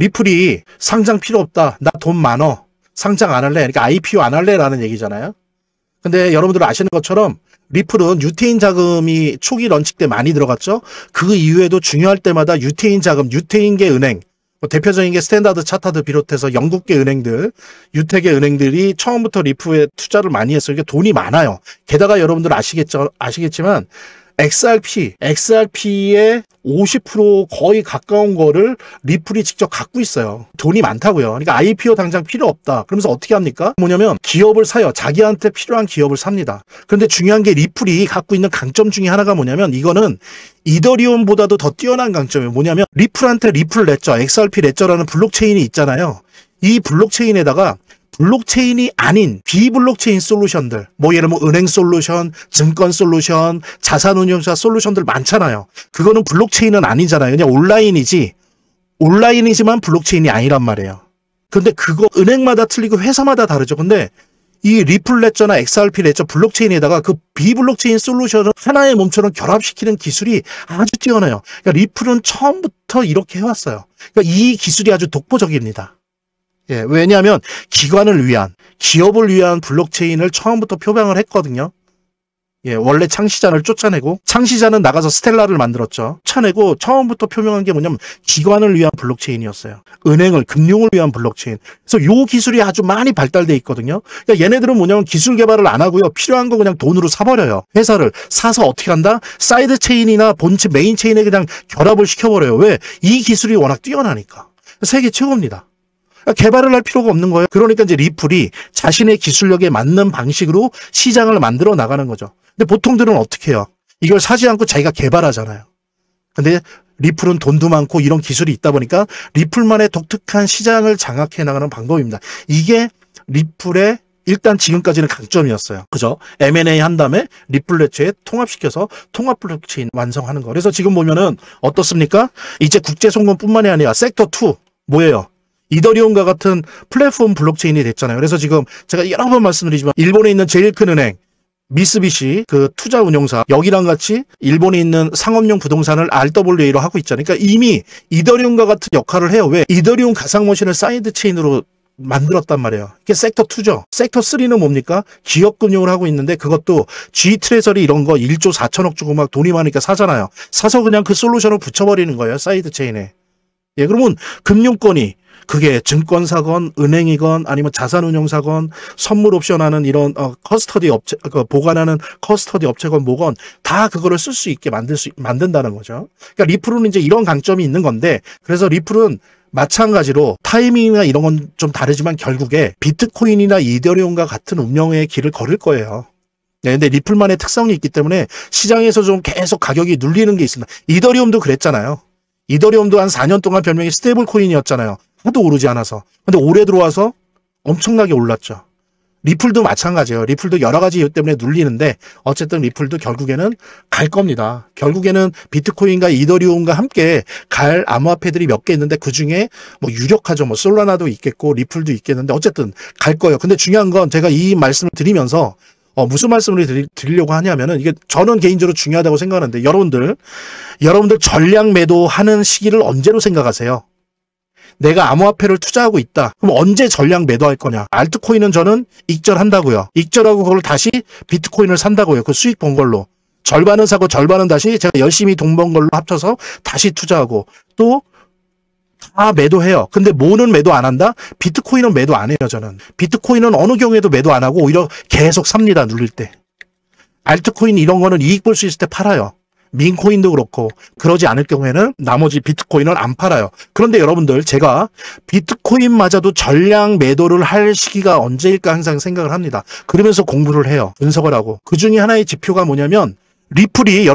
리플이 상장 필요 없다. 나 돈 많어. 상장 안 할래. 그러니까 IPO 안 할래라는 얘기잖아요. 근데 여러분들 아시는 것처럼 리플은 유태인 자금이 초기 런칭 때 많이 들어갔죠. 그 이후에도 중요할 때마다 유태인 자금, 유태인계 은행, 대표적인 게 스탠다드 차타드 비롯해서 영국계 은행들, 유태계 은행들이 처음부터 리플에 투자를 많이 했어요. 이게 돈이 많아요. 게다가 여러분들 아시겠지만 XRP의 50% 거의 가까운 거를 리플이 직접 갖고 있어요. 돈이 많다고요. 그러니까 IPO 당장 필요 없다. 그러면서 어떻게 합니까? 뭐냐면 기업을 사요. 자기한테 필요한 기업을 삽니다. 그런데 중요한 게 리플이 갖고 있는 강점 중에 하나가 뭐냐면 이거는 이더리움보다도 더 뛰어난 강점이에요. 뭐냐면 리플한테 리플 레저, XRP 레저라는 블록체인이 있잖아요. 이 블록체인에다가 블록체인이 아닌 비블록체인 솔루션들, 뭐 예를 들면 은행 솔루션, 증권 솔루션, 자산운용사 솔루션들 많잖아요. 그거는 블록체인은 아니잖아요. 그냥 온라인이지만 블록체인이 아니란 말이에요. 근데 그거 은행마다 틀리고 회사마다 다르죠. 근데 이 리플 레저나 XRP 레저 블록체인에다가 그 비블록체인 솔루션을 하나의 몸처럼 결합시키는 기술이 아주 뛰어나요. 그러니까 리플은 처음부터 이렇게 해왔어요. 그러니까 이 기술이 아주 독보적입니다. 예, 왜냐하면 기관을 위한, 기업을 위한 블록체인을 처음부터 표방을 했거든요. 예, 원래 창시자를 쫓아내고, 창시자는 나가서 스텔라를 만들었죠. 쫓아내고 처음부터 표명한 게 뭐냐면 기관을 위한 블록체인이었어요. 은행을, 금융을 위한 블록체인. 그래서 요 기술이 아주 많이 발달돼 있거든요. 그러니까 얘네들은 뭐냐면 기술 개발을 안 하고요. 필요한 거 그냥 돈으로 사버려요. 회사를 사서 어떻게 한다? 사이드 체인이나 본체 메인 체인에 그냥 결합을 시켜버려요. 왜? 이 기술이 워낙 뛰어나니까. 세계 최고입니다. 개발을 할 필요가 없는 거예요. 그러니까 이제 리플이 자신의 기술력에 맞는 방식으로 시장을 만들어 나가는 거죠. 근데 보통들은 어떻게 해요? 이걸 사지 않고 자기가 개발하잖아요. 근데 리플은 돈도 많고 이런 기술이 있다 보니까 리플만의 독특한 시장을 장악해 나가는 방법입니다. 이게 리플의 일단 지금까지는 강점이었어요. 그죠? M&A 한 다음에 리플 레저에 통합시켜서 통합 블록체인 완성하는 거. 그래서 지금 보면은 어떻습니까? 이제 국제송금뿐만이 아니라 섹터 2 뭐예요? 이더리움과 같은 플랫폼 블록체인이 됐잖아요. 그래서 지금 제가 여러 번 말씀드리지만 일본에 있는 제일 큰 은행 미쓰비시 그 투자 운용사 여기랑 같이 일본에 있는 상업용 부동산을 RWA로 하고 있잖아요. 그러니까 이미 이더리움과 같은 역할을 해요. 왜? 이더리움 가상머신을 사이드 체인으로 만들었단 말이에요. 이게 섹터 2죠. 섹터 3는 뭡니까? 기업금융을 하고 있는데 그것도 G트레저리 이런 거 1조 4천억 주고 막 돈이 많으니까 사잖아요. 사서 그냥 그 솔루션을 붙여버리는 거예요. 사이드 체인에. 예, 그러면 금융권이 그게 증권사건, 은행이건 아니면 자산운용사건, 선물 옵션하는 이런 커스터디 업체, 보관하는 커스터디 업체건 뭐건 다 그거를 쓸 수 있게 만든다는 거죠. 그러니까 리플은 이제 이런 강점이 있는 건데 그래서 리플은 마찬가지로 타이밍이나 이런 건 좀 다르지만 결국에 비트코인이나 이더리움과 같은 운명의 길을 걸을 거예요. 네, 근데 리플만의 특성이 있기 때문에 시장에서 좀 계속 가격이 눌리는 게 있습니다. 이더리움도 그랬잖아요. 이더리움도 한 4년 동안 별명이 스테이블 코인이었잖아요. 하도 오르지 않아서. 근데 올해 들어와서 엄청나게 올랐죠. 리플도 마찬가지예요. 리플도 여러 가지 이유 때문에 눌리는데 어쨌든 리플도 결국에는 갈 겁니다. 결국에는 비트코인과 이더리움과 함께 갈 암호화폐들이 몇 개 있는데 그중에 뭐 유력하죠. 뭐 솔라나도 있겠고 리플도 있겠는데 어쨌든 갈 거예요. 근데 중요한 건 제가 이 말씀을 드리면서 무슨 말씀을 드리려고 하냐면은 이게 저는 개인적으로 중요하다고 생각하는데 여러분들 전략 매도하는 시기를 언제로 생각하세요? 내가 암호화폐를 투자하고 있다. 그럼 언제 전량 매도할 거냐? 알트코인은 저는 익절한다고요. 익절하고 그걸 다시 비트코인을 산다고요. 그 수익 본 걸로. 절반은 사고 절반은 다시 제가 열심히 돈 번 걸로 합쳐서 다시 투자하고 또 다 매도해요. 근데 뭐는 매도 안 한다? 비트코인은 매도 안 해요, 저는. 비트코인은 어느 경우에도 매도 안 하고 오히려 계속 삽니다, 눌릴 때. 알트코인 이런 거는 이익 볼 수 있을 때 팔아요. 민코인도 그렇고 그러지 않을 경우에는 나머지 비트코인은 안 팔아요. 그런데 여러분들 제가 비트코인마저도 전량 매도를 할 시기가 언제일까 항상 생각을 합니다. 그러면서 공부를 해요. 분석을 하고. 그 중에 하나의 지표가 뭐냐면 리플이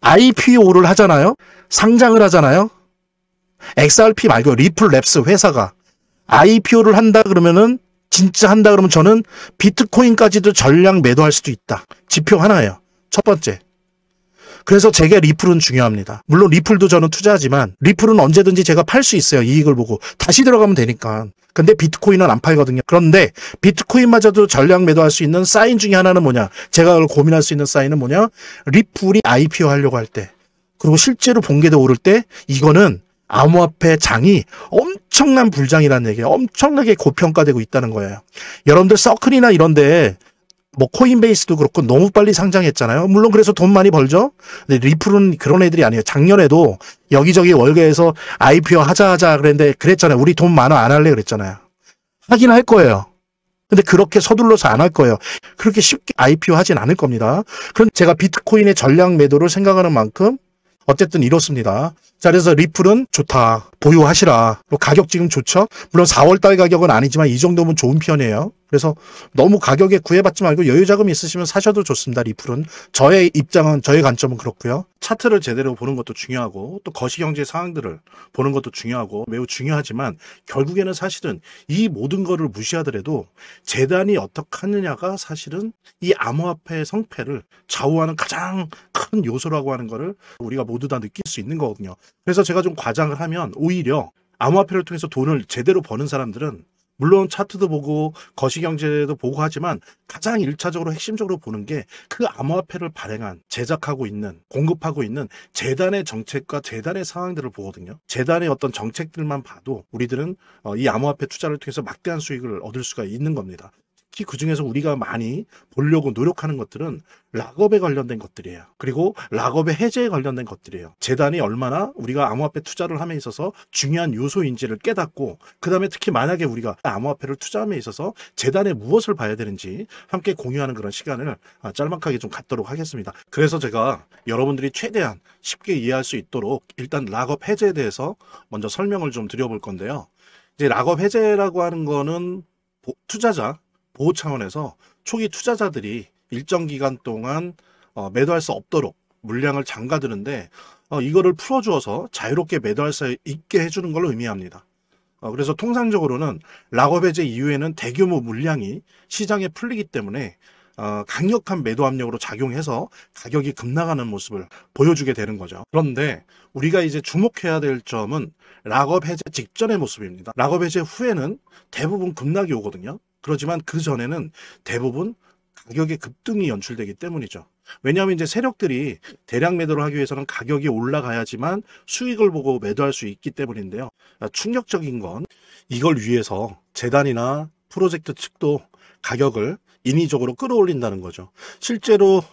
IPO를 하잖아요. 상장을 하잖아요. XRP 말고 리플랩스 회사가 IPO를 한다 그러면은 진짜 한다 그러면 저는 비트코인까지도 전량 매도할 수도 있다. 지표 하나예요. 첫 번째. 그래서 제게 리플은 중요합니다. 물론 리플도 저는 투자하지만 리플은 언제든지 제가 팔 수 있어요. 이익을 보고. 다시 들어가면 되니까. 근데 비트코인은 안 팔거든요. 그런데 비트코인마저도 전량 매도할 수 있는 사인 중에 하나는 뭐냐. 제가 고민할 수 있는 사인은 뭐냐. 리플이 IPO 하려고 할 때. 그리고 실제로 본게도 오를 때 이거는 암호화폐 장이 엄청난 불장이라는 얘기예요. 엄청나게 고평가되고 있다는 거예요. 여러분들 서클이나 이런데 뭐 코인베이스도 그렇고 너무 빨리 상장했잖아요. 물론 그래서 돈 많이 벌죠. 근데 리플은 그런 애들이 아니에요. 작년에도 여기저기 월계에서 IPO 하자 그랬는데 그랬잖아요. 우리 돈 많아 안 할래 그랬잖아요. 하긴 할 거예요. 근데 그렇게 서둘러서 안 할 거예요. 그렇게 쉽게 IPO 하진 않을 겁니다. 그럼 제가 비트코인의 전략 매도를 생각하는 만큼 어쨌든 이렇습니다. 자, 그래서 리플은 좋다. 보유하시라. 가격 지금 좋죠? 물론 4월달 가격은 아니지만 이 정도면 좋은 편이에요. 그래서 너무 가격에 구애받지 말고 여유자금이 있으시면 사셔도 좋습니다. 리플은. 저의 입장은, 저의 관점은 그렇고요. 차트를 제대로 보는 것도 중요하고 또 거시경제 상황들을 보는 것도 중요하고 매우 중요하지만 결국에는 사실은 이 모든 거를 무시하더라도 재단이 어떻게 하느냐가 사실은 이 암호화폐의 성패를 좌우하는 가장 큰 요소라고 하는 거를 우리가 모두 다 느낄 수 있는 거거든요. 그래서 제가 좀 과장을 하면 오히려 암호화폐를 통해서 돈을 제대로 버는 사람들은 물론 차트도 보고 거시경제도 보고 하지만 가장 1차적으로 핵심적으로 보는 게 그 암호화폐를 발행한, 제작하고 있는, 공급하고 있는 재단의 정책과 재단의 상황들을 보거든요. 재단의 어떤 정책들만 봐도 우리들은 이 암호화폐 투자를 통해서 막대한 수익을 얻을 수가 있는 겁니다. 특히 그중에서 우리가 많이 보려고 노력하는 것들은 락업에 관련된 것들이에요. 그리고 락업의 해제에 관련된 것들이에요. 재단이 얼마나 우리가 암호화폐 투자를 함에 있어서 중요한 요소인지를 깨닫고 그 다음에 특히 만약에 우리가 암호화폐를 투자함에 있어서 재단에 무엇을 봐야 되는지 함께 공유하는 그런 시간을 짤막하게 좀 갖도록 하겠습니다. 그래서 제가 여러분들이 최대한 쉽게 이해할 수 있도록 일단 락업 해제에 대해서 먼저 설명을 좀 드려볼 건데요. 이제 락업 해제라고 하는 거는 투자자 보호 차원에서 초기 투자자들이 일정 기간 동안 매도할 수 없도록 물량을 잠가두는데 이거를 풀어주어서 자유롭게 매도할 수 있게 해주는 걸 의미합니다. 그래서 통상적으로는 락업 해제 이후에는 대규모 물량이 시장에 풀리기 때문에 강력한 매도 압력으로 작용해서 가격이 급락하는 모습을 보여주게 되는 거죠. 그런데 우리가 이제 주목해야 될 점은 락업 해제 직전의 모습입니다. 락업 해제 후에는 대부분 급락이 오거든요. 그렇지만 그 전에는 대부분 가격의 급등이 연출되기 때문이죠. 왜냐하면 이제 세력들이 대량 매도를 하기 위해서는 가격이 올라가야지만 수익을 보고 매도할 수 있기 때문인데요. 충격적인 건 이걸 위해서 재단이나 프로젝트 측도 가격을 인위적으로 끌어올린다는 거죠. 실제로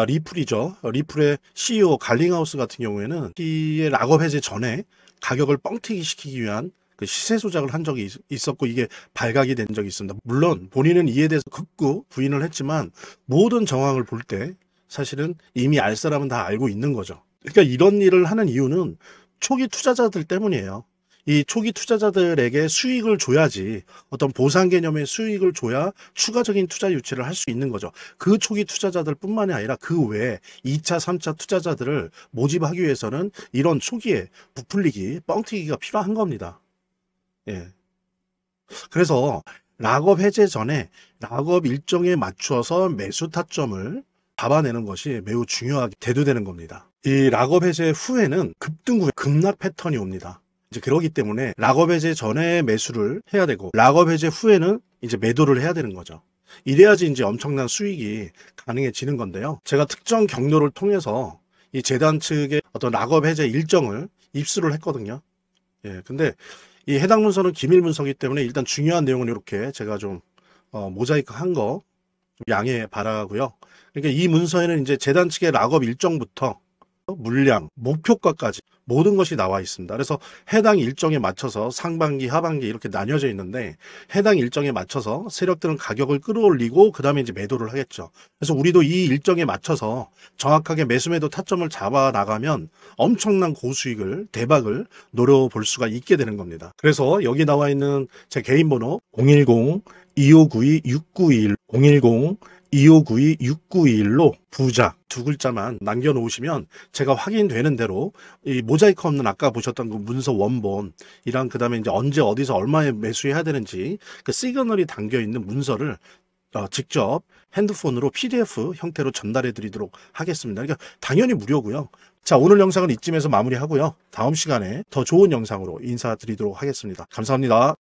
리플이죠. 리플의 CEO 갈링하우스 같은 경우에는 이 락업 해제 전에 가격을 뻥튀기 시키기 위한 그 시세 조작을 한 적이 있었고 이게 발각이 된 적이 있습니다. 물론 본인은 이에 대해서 극구 부인을 했지만 모든 정황을 볼 때 사실은 이미 알 사람은 다 알고 있는 거죠. 그러니까 이런 일을 하는 이유는 초기 투자자들 때문이에요. 이 초기 투자자들에게 수익을 줘야지 어떤 보상 개념의 수익을 줘야 추가적인 투자 유치를 할 수 있는 거죠. 그 초기 투자자들 뿐만이 아니라 그 외에 2차, 3차 투자자들을 모집하기 위해서는 이런 초기에 부풀리기, 뻥튀기가 필요한 겁니다. 예. 그래서 락업 해제 전에 락업 일정에 맞추어서 매수 타점을 잡아내는 것이 매우 중요하게 대두되는 겁니다. 이 락업 해제 후에는 급등 후에 급락 패턴이 옵니다. 이제 그러기 때문에 락업 해제 전에 매수를 해야 되고 락업 해제 후에는 이제 매도를 해야 되는 거죠. 이래야지 이제 엄청난 수익이 가능해지는 건데요. 제가 특정 경로를 통해서 이 재단 측의 어떤 락업 해제 일정을 입수를 했거든요. 예, 근데 이 해당 문서는 기밀 문서이기 때문에 일단 중요한 내용은 이렇게 제가 좀 모자이크 한 거 양해 바라고요. 그러니까 이 문서에는 이제 재단 측의 락업 일정부터 물량, 목표가까지 모든 것이 나와 있습니다. 그래서 해당 일정에 맞춰서 상반기, 하반기 이렇게 나뉘어져 있는데 해당 일정에 맞춰서 세력들은 가격을 끌어올리고 그 다음에 이제 매도를 하겠죠. 그래서 우리도 이 일정에 맞춰서 정확하게 매수 매도 타점을 잡아 나가면 엄청난 고수익을, 대박을 노려볼 수가 있게 되는 겁니다. 그래서 여기 나와 있는 제 개인 번호 010-2592-6921 010-2592-6921로 부자 두 글자만 남겨놓으시면 제가 확인되는 대로 이 모자이크 없는 아까 보셨던 그 문서 원본이랑 그 다음에 이제 언제 어디서 얼마에 매수해야 되는지 그 시그널이 담겨 있는 문서를 직접 핸드폰으로 PDF 형태로 전달해 드리도록 하겠습니다. 그러니까 당연히 무료고요. 자, 오늘 영상은 이쯤에서 마무리하고요. 다음 시간에 더 좋은 영상으로 인사드리도록 하겠습니다. 감사합니다.